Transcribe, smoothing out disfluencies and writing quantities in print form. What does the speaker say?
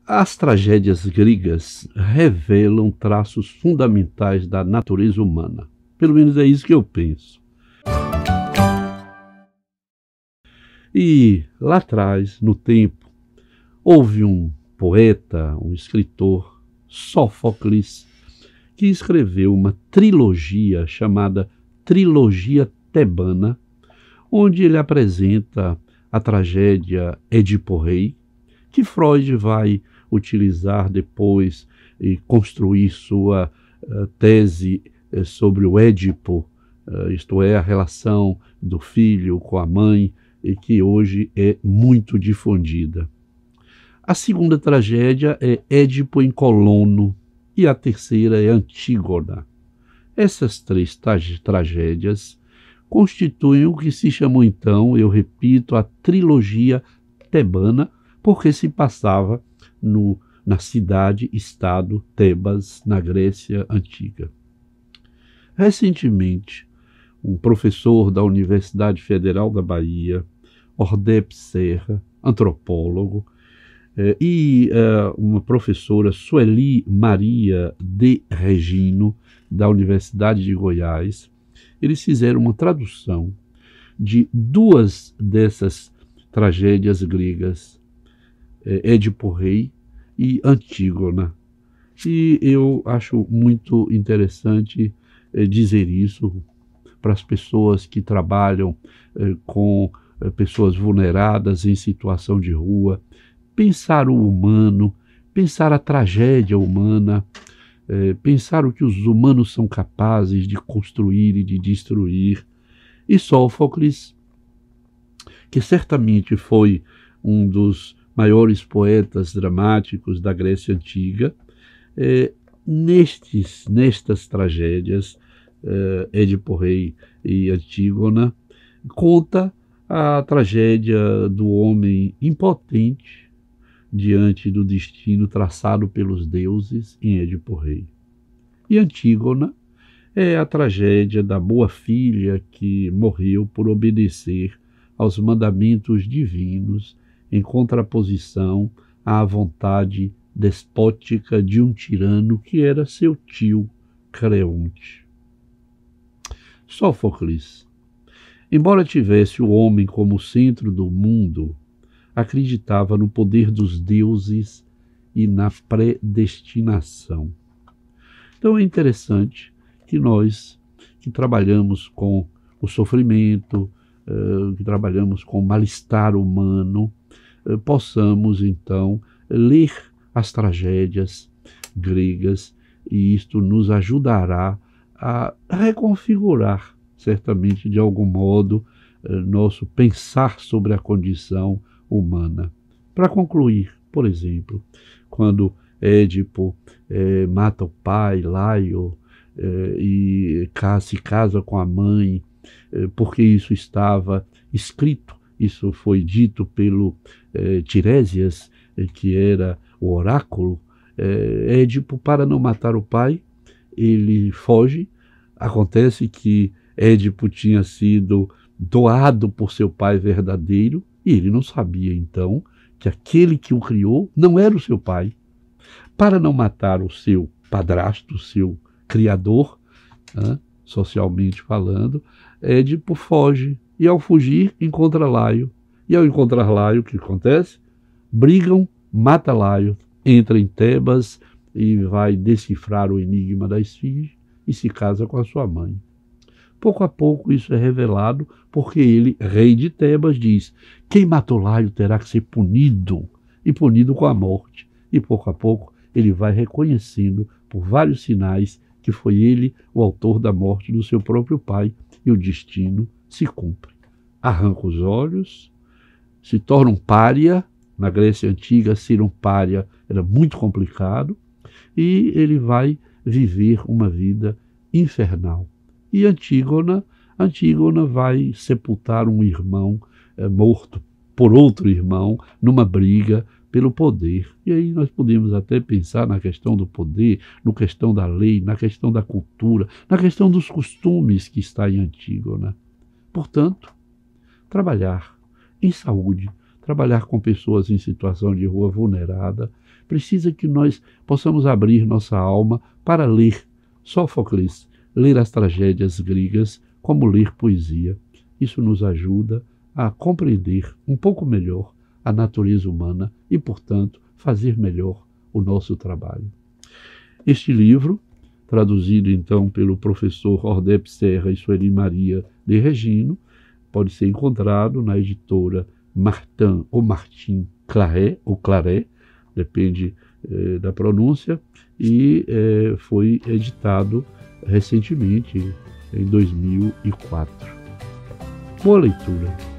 As tragédias gregas revelam traços fundamentais da natureza humana. Pelo menos é isso que eu penso. E lá atrás, no tempo, houve um poeta, um escritor, Sófocles, que escreveu uma trilogia chamada Trilogia Tebana, onde ele apresenta a tragédia Édipo-Rei, que Freud vai utilizar depois e construir sua tese sobre o Édipo, isto é, a relação do filho com a mãe, e que hoje é muito difundida. A segunda tragédia é Édipo em Colono e a terceira é Antígona. Essas três tragédias constituem o que se chamou então, eu repito, a trilogia tebana, porque se passava na cidade-estado Tebas, na Grécia Antiga. Recentemente, um professor da Universidade Federal da Bahia, Ordep Serra, antropólogo, e uma professora, Sueli Maria de Regino, da Universidade de Goiás, eles fizeram uma tradução de duas dessas tragédias gregas, Édipo-Rei e Antígona. E eu acho muito interessante dizer isso para as pessoas que trabalham com pessoas vulneradas em situação de rua, pensar o humano, pensar a tragédia humana, pensar o que os humanos são capazes de construir e de destruir. E Sófocles, que certamente foi um dos maiores poetas dramáticos da Grécia Antiga, nestas tragédias, Édipo-Rei e Antígona, conta a tragédia do homem impotente diante do destino traçado pelos deuses em Édipo-Rei. E Antígona é a tragédia da boa filha que morreu por obedecer aos mandamentos divinos em contraposição à vontade despótica de um tirano que era seu tio Creonte. Sófocles, embora tivesse o homem como centro do mundo, acreditava no poder dos deuses e na predestinação. Então é interessante que nós, que trabalhamos com o sofrimento, que trabalhamos com o mal-estar humano, possamos então ler as tragédias gregas, e isto nos ajudará a reconfigurar, certamente, de algum modo, nosso pensar sobre a condição humana. Para concluir, por exemplo, quando Édipo mata o pai, Laio, e se casa com a mãe, porque isso estava escrito, isso foi dito pelo Tiresias, que era o oráculo. Édipo, para não matar o pai, ele foge. Acontece que Édipo tinha sido doado por seu pai verdadeiro, e ele não sabia então que aquele que o criou não era o seu pai. Para não matar o seu padrasto, o seu criador, socialmente falando, Édipo foge, e ao fugir encontra Laio. E ao encontrar Laio, o que acontece? Brigam, mata Laio, entra em Tebas e vai decifrar o enigma da esfinge e se casa com a sua mãe. Pouco a pouco isso é revelado, porque ele, rei de Tebas, diz: quem matou Laio terá que ser punido, e punido com a morte. E pouco a pouco ele vai reconhecendo, por vários sinais, que foi ele o autor da morte do seu próprio pai, e o destino se cumpre. Arranca os olhos, se torna um pária. Na Grécia Antiga, ser um pária era muito complicado, e ele vai viver uma vida infernal. E Antígona vai sepultar um irmão morto por outro irmão numa briga pelo poder. E aí nós podemos até pensar na questão do poder, na questão da lei, na questão da cultura, na questão dos costumes que está em Antígona. Portanto, trabalhar em saúde, trabalhar com pessoas em situação de rua vulnerada, precisa que nós possamos abrir nossa alma para ler Sófocles, ler as tragédias gregas, como ler poesia. Isso nos ajuda a compreender um pouco melhor a natureza humana e, portanto, fazer melhor o nosso trabalho. Este livro, traduzido então pelo professor Ordep Serra e Sueli Maria de Regino, pode ser encontrado na editora Martin ou Martin Claret, ou Claret, depende da pronúncia, e foi editado recentemente, em 2004. Boa leitura!